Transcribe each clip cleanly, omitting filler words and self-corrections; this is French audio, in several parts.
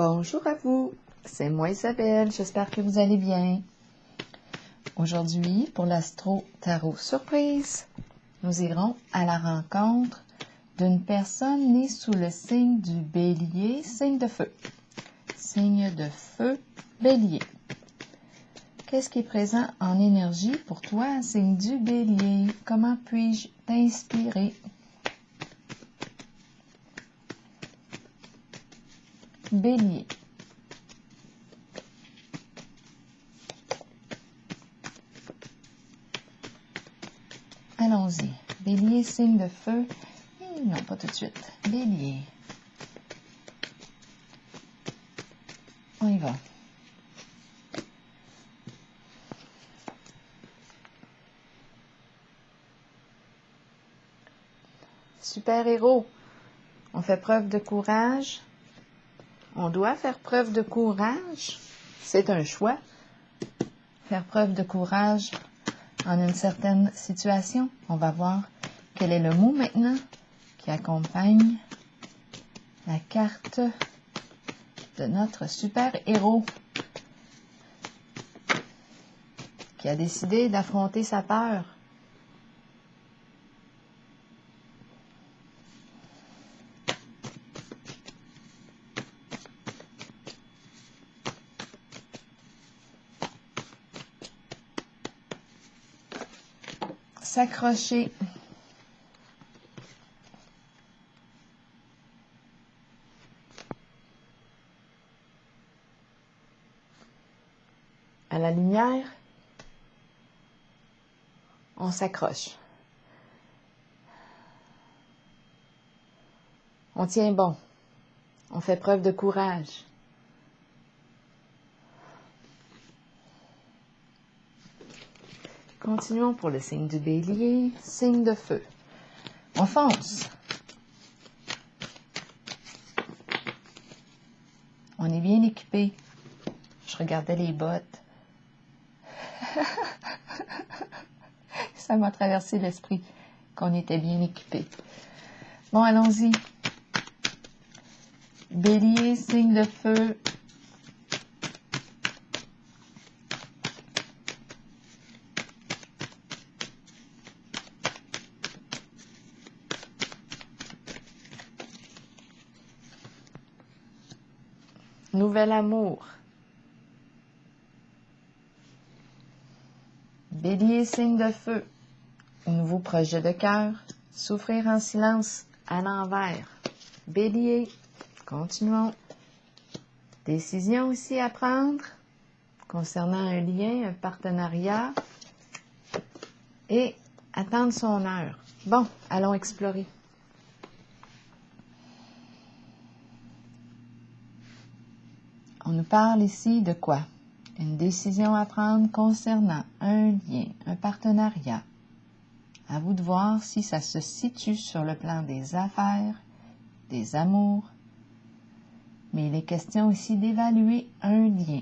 Bonjour à vous, c'est moi Isabelle, j'espère que vous allez bien. Aujourd'hui, pour l'Astro Tarot Surprise, nous irons à la rencontre d'une personne née sous le signe du Bélier, signe de feu. Signe de feu, Bélier. Qu'est-ce qui est présent en énergie pour toi, signe du Bélier? Comment puis-je t'inspirer? Bélier. Allons-y. Bélier, signe de feu. Non, pas tout de suite. Bélier. On y va. Super-héros. On fait preuve de courage. On doit faire preuve de courage. C'est un choix. Faire preuve de courage en une certaine situation. On va voir quel est le mot maintenant qui accompagne la carte de notre super-héros qui a décidé d'affronter sa peur. S'accrocher. À la lumière, on s'accroche. On tient bon. On fait preuve de courage. Continuons pour le signe du Bélier, signe de feu. On fonce. On est bien équipé. Je regardais les bottes. Ça m'a traversé l'esprit qu'on était bien équipé. Bon, allons-y. Bélier, signe de feu. Nouvel amour. Bélier, signe de feu. Nouveau projet de cœur. Souffrir en silence à l'envers. Bélier, continuons. Décision aussi à prendre concernant un lien, un partenariat et attendre son heure. Bon, allons explorer. On nous parle ici de quoi? Une décision à prendre concernant un lien, un partenariat. À vous de voir si ça se situe sur le plan des affaires, des amours. Mais il est question ici d'évaluer un lien.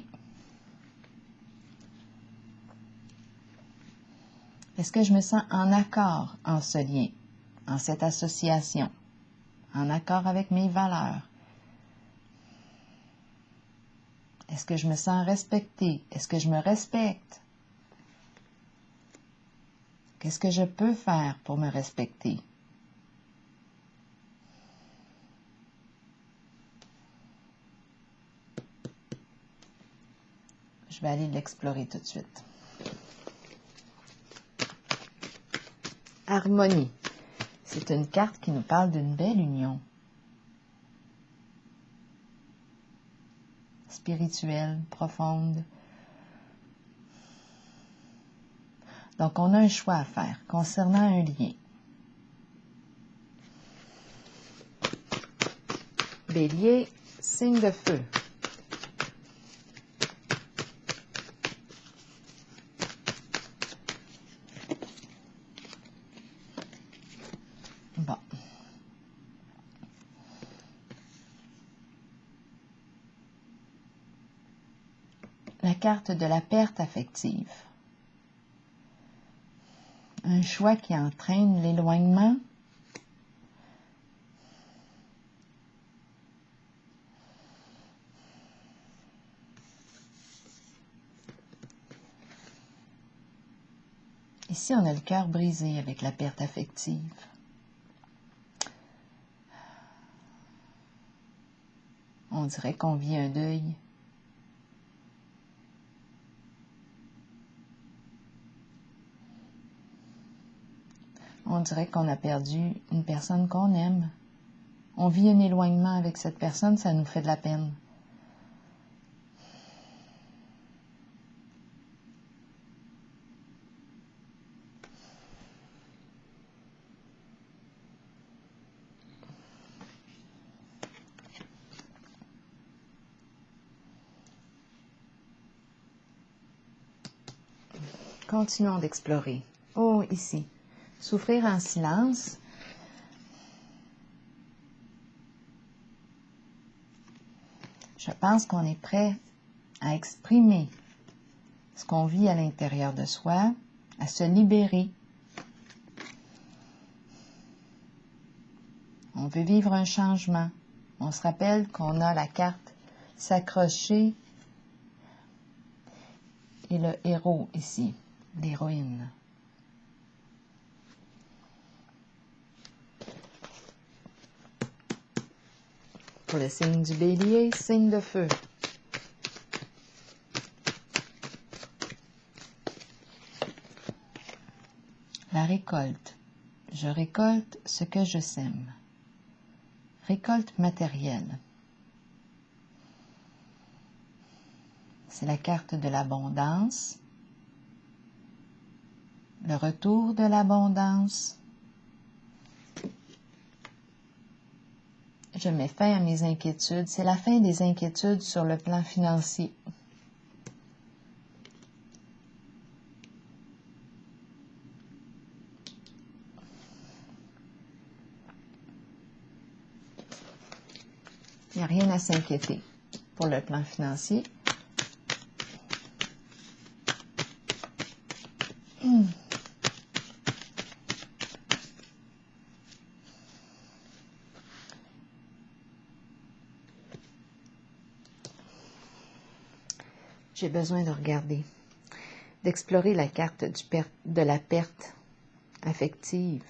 Est-ce que je me sens en accord en ce lien, en cette association, en accord avec mes valeurs? Est-ce que je me sens respectée? Est-ce que je me respecte? Qu'est-ce que je peux faire pour me respecter? Je vais aller l'explorer tout de suite. Harmonie. C'est une carte qui nous parle d'une belle union. Spirituelle, profonde. Donc, on a un choix à faire concernant un lien. Bélier, signe de feu. Bon. La carte de la perte affective. Un choix qui entraîne l'éloignement. Ici, on a le cœur brisé avec la perte affective. On dirait qu'on vit un deuil. On dirait qu'on a perdu une personne qu'on aime. On vit un éloignement avec cette personne, ça nous fait de la peine. Continuons d'explorer. Oh, ici. Souffrir en silence. Je pense qu'on est prêt à exprimer ce qu'on vit à l'intérieur de soi, à se libérer. On veut vivre un changement. On se rappelle qu'on a la carte s'accrocher et le héros ici, l'héroïne. Pour le signe du bélier, signe de feu. La récolte. Je récolte ce que je sème. Récolte matérielle. C'est la carte de l'abondance. Le retour de l'abondance. Je mets fin à mes inquiétudes. C'est la fin des inquiétudes sur le plan financier. Il n'y a rien à s'inquiéter pour le plan financier. J'ai besoin de regarder, d'explorer la carte de la perte affective.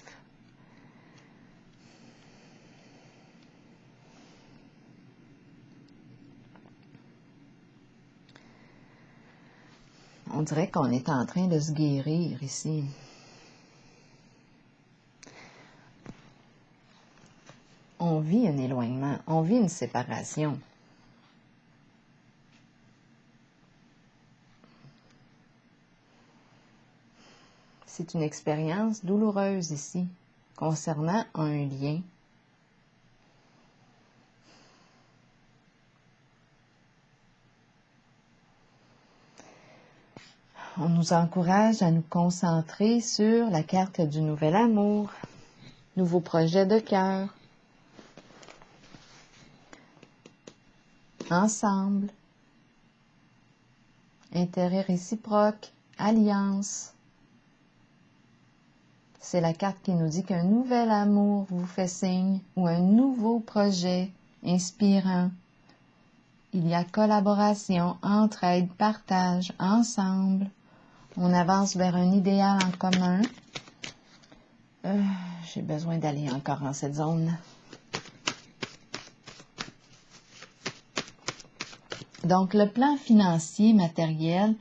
On dirait qu'on est en train de se guérir ici. On vit un éloignement, on vit une séparation. C'est une expérience douloureuse ici, concernant un lien. On nous encourage à nous concentrer sur la carte du nouvel amour, nouveau projet de cœur, ensemble, intérêt réciproque, alliance. C'est la carte qui nous dit qu'un nouvel amour vous fait signe ou un nouveau projet inspirant. Il y a collaboration, entraide, partage, ensemble. On avance vers un idéal en commun. J'ai besoin d'aller encore en cette zone. Donc, le plan financier, matériel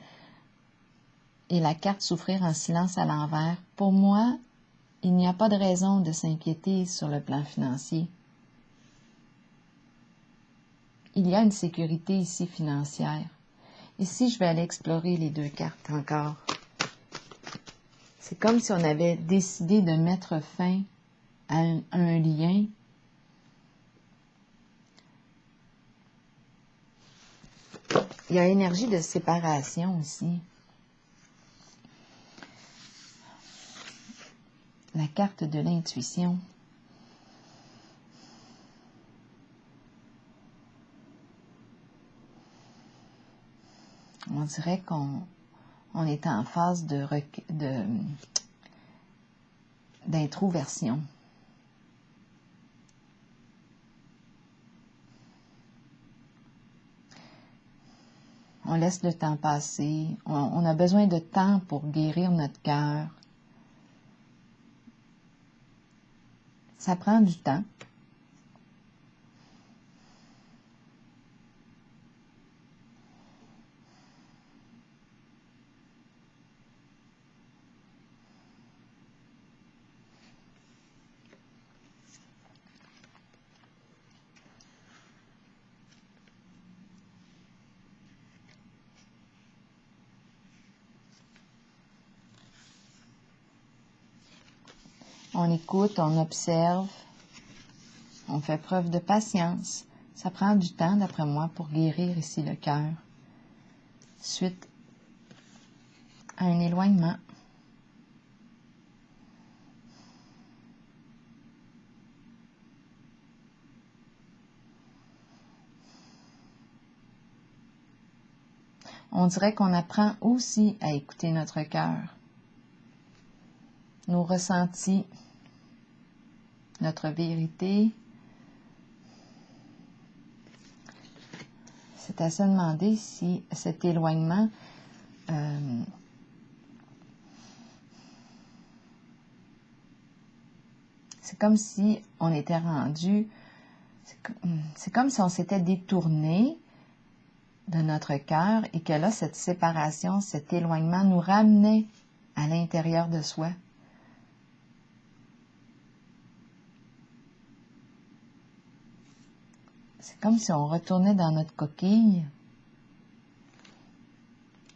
et la carte souffrir en silence à l'envers, pour moi, il n'y a pas de raison de s'inquiéter sur le plan financier. Il y a une sécurité ici financière. Ici, je vais aller explorer les deux cartes encore. C'est comme si on avait décidé de mettre fin à un lien. Il y a une énergie de séparation ici. La carte de l'intuition. On dirait qu'on est en phase d'introversion. On laisse le temps passer. On a besoin de temps pour guérir notre cœur, Ça prend du temps. On écoute, on observe, on fait preuve de patience. Ça prend du temps, d'après moi, pour guérir ici le cœur. Suite à un éloignement. On dirait qu'on apprend aussi à écouter notre cœur, nos ressentis, notre vérité. C'est à se demander si cet éloignement c'est comme si on était rendu, c'est comme si on s'était détourné de notre cœur et que là, cette séparation, cet éloignement nous ramenait à l'intérieur de soi. C'est comme si on retournait dans notre coquille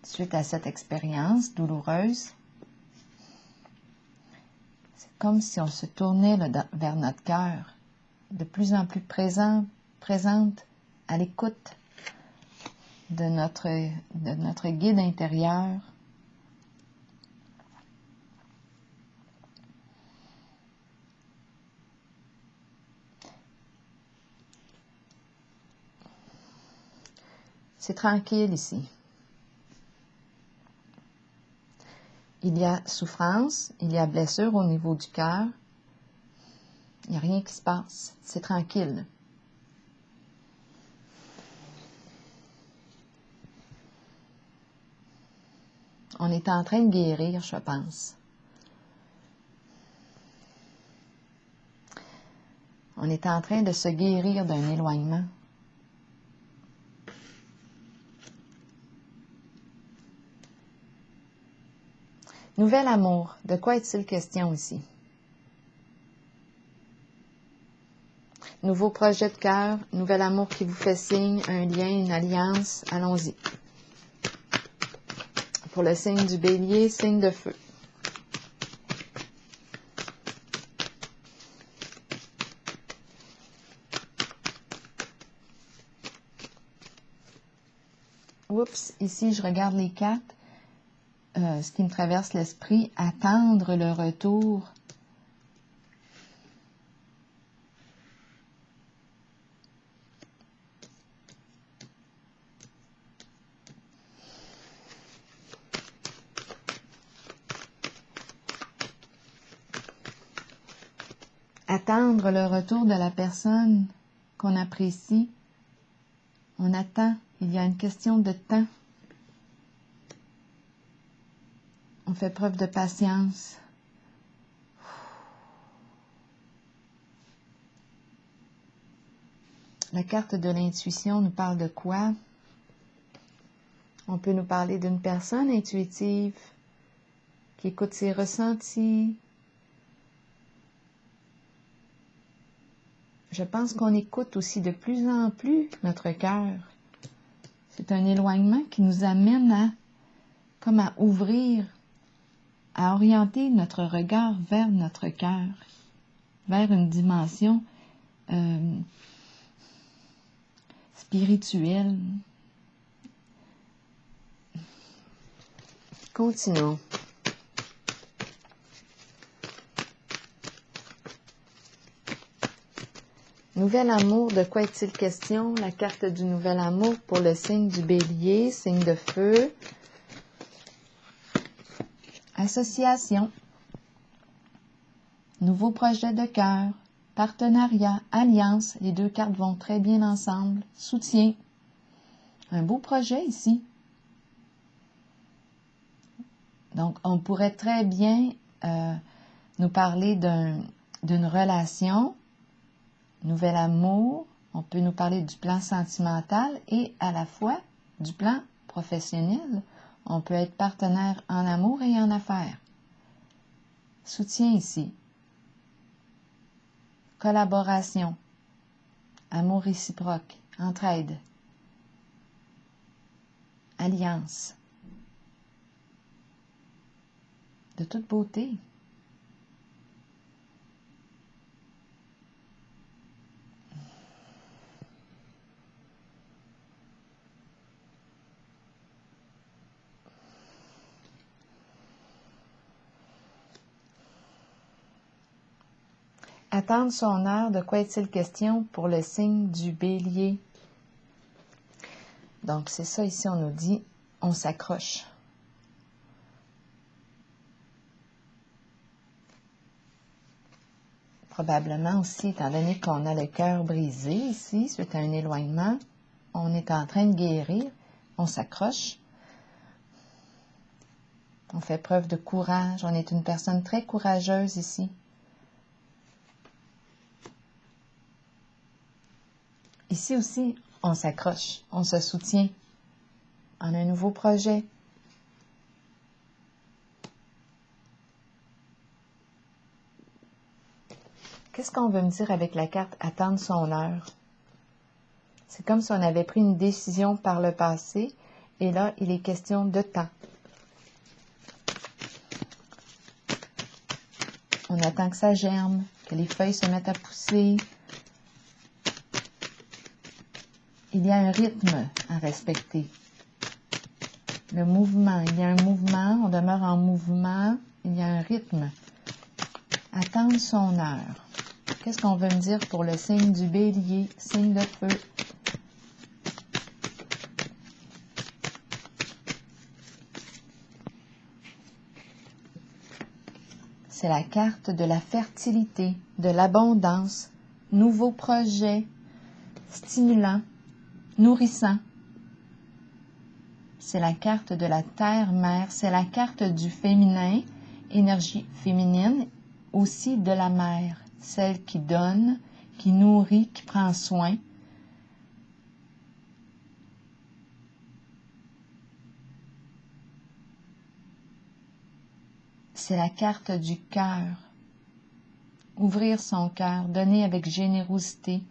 suite à cette expérience douloureuse. C'est comme si on se tournait vers notre cœur, de plus en plus présente à l'écoute de notre guide intérieur. C'est tranquille ici. Il y a souffrance, il y a blessure au niveau du cœur. Il n'y a rien qui se passe. C'est tranquille. On est en train de guérir, je pense. On est en train de se guérir d'un éloignement. Nouvel amour. De quoi est-il question ici? Nouveau projet de cœur, nouvel amour qui vous fait signe, un lien, une alliance. Allons-y. Pour le signe du Bélier, signe de feu. Oups, ici je regarde les cartes. Ce qui me traverse l'esprit, attendre le retour. Attendre le retour de la personne qu'on apprécie. On attend. Il y a une question de temps. On fait preuve de patience. La carte de l'intuition nous parle de quoi? On peut nous parler d'une personne intuitive qui écoute ses ressentis. Je pense qu'on écoute aussi de plus en plus notre cœur. C'est un éloignement qui nous amène à ouvrir, à orienter notre regard vers notre cœur, vers une dimension spirituelle. Continuons. Nouvel amour, de quoi est-il question? La carte du nouvel amour pour le signe du Bélier, signe de feu. Association. Nouveau projet de cœur. Partenariat, alliance. Les deux cartes vont très bien ensemble. Soutien. Un beau projet ici. Donc, on pourrait très bien nous parler d'une relation, nouvel amour, on peut nous parler du plan sentimental et à la fois du plan professionnel. On peut être partenaire en amour et en affaires. Soutien ici. Collaboration. Amour réciproque. Entraide. Alliance. De toute beauté. Attendre son heure, de quoi est-il question pour le signe du Bélier? Donc, c'est ça ici, on nous dit, on s'accroche. Probablement aussi, étant donné qu'on a le cœur brisé ici, suite à un éloignement, on est en train de guérir, on s'accroche. On fait preuve de courage, on est une personne très courageuse ici. Ici aussi, on s'accroche, on se soutient. On a un nouveau projet. Qu'est-ce qu'on veut me dire avec la carte « Attendre son heure » ? C'est comme si on avait pris une décision par le passé, et là, il est question de temps. On attend que ça germe, que les feuilles se mettent à pousser. Il y a un rythme à respecter. Le mouvement, il y a un mouvement, on demeure en mouvement, il y a un rythme. Attendre son heure. Qu'est-ce qu'on veut me dire pour le signe du Bélier, signe de feu? C'est la carte de la fertilité, de l'abondance, nouveau projet, stimulant, nourrissant. C'est la carte de la terre-mère, c'est la carte du féminin, énergie féminine, aussi de la mère, celle qui donne, qui nourrit, qui prend soin. C'est la carte du cœur. Ouvrir son cœur, donner avec générosité.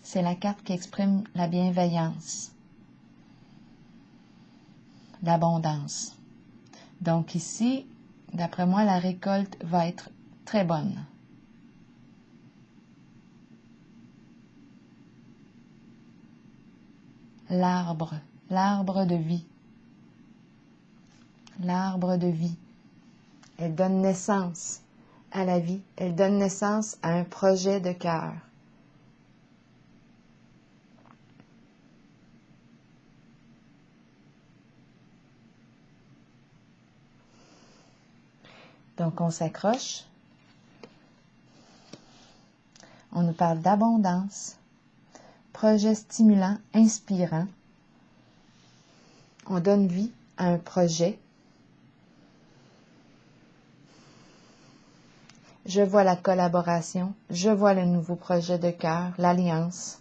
C'est la carte qui exprime la bienveillance, l'abondance. Donc ici, d'après moi, la récolte va être très bonne. L'arbre, l'arbre de vie. L'arbre de vie. Elle donne naissance à la vie. Elle donne naissance à un projet de cœur. Donc, on s'accroche. On nous parle d'abondance, projet stimulant, inspirant. On donne vie à un projet. Je vois la collaboration, je vois le nouveau projet de cœur, l'alliance.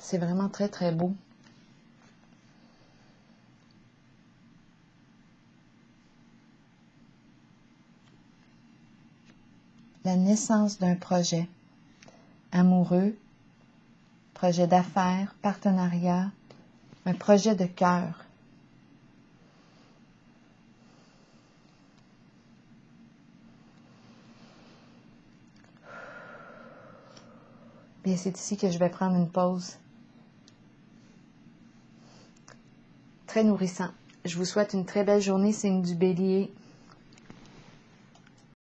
C'est vraiment très, très beau. La naissance d'un projet amoureux, projet d'affaires, partenariat, un projet de cœur. Bien, c'est ici que je vais prendre une pause. Très nourrissant. Je vous souhaite une très belle journée, signe du Bélier.